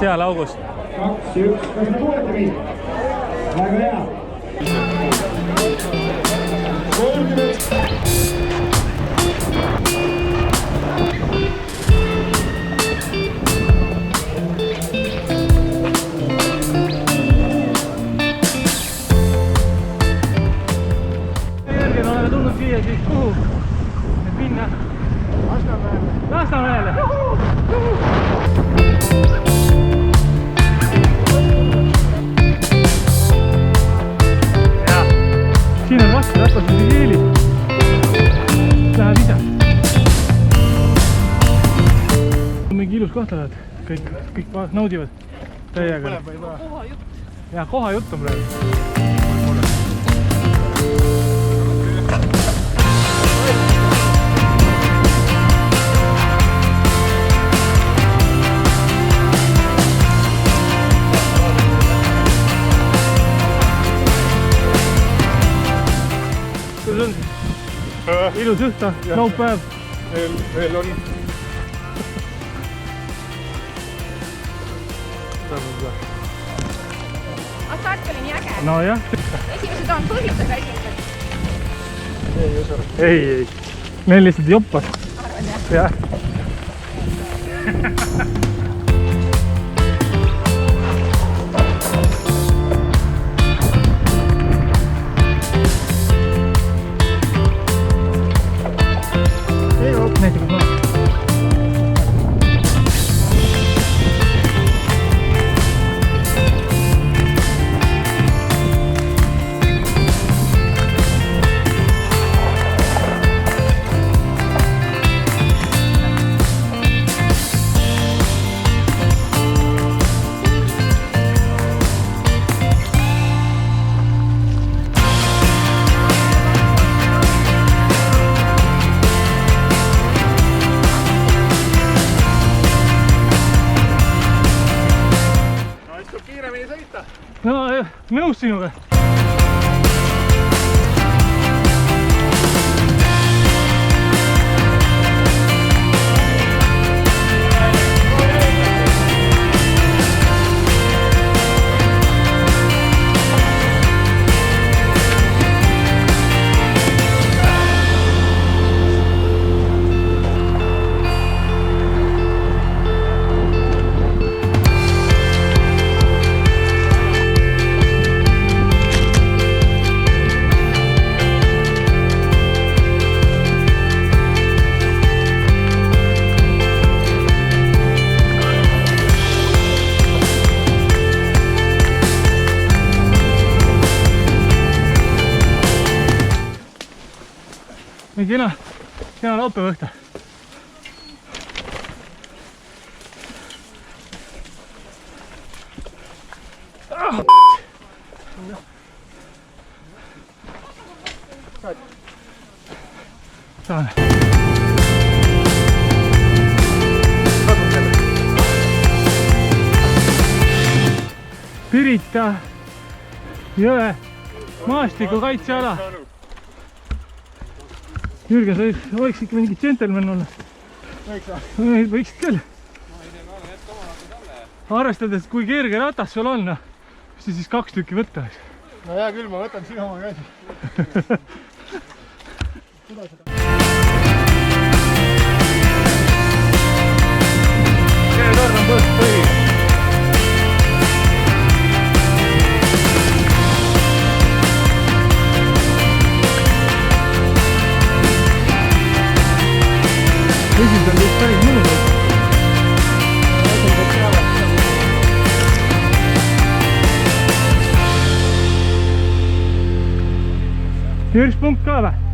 seal augus. 2-1, kas te kuulete mind? Väga hea. 30. Oleme tulnud siia siis kuhu? Et minna Lasnamäele. Ja, siin on raske ratas või keeli. Lähed ise. Mingi ilus koht lähevad. Kõik naudivad täiega. Ja koha jutt on praegu. Ilus õhta, laupäev. Veel on. Start oli nii äge. No jah. Esimesed on põhjusega esimesed. Ei. Meil lihtsalt joppas. Arvan jah. Jah. No, nõus sinuga. Kena laupäeva õhtu. Saan. Pirita jõe maastikukaitseala. Jürgen, sa võiks ikka mingi džentelmen olla. Võiksid küll. Arvestades, kui kerge ratas sul on, siis 2 tükki võtta. No hea küll, ma võtan sinu oma käsi. See torn on põhi. Esimesel võiks päris mõnus. Jürgs punkt ka või?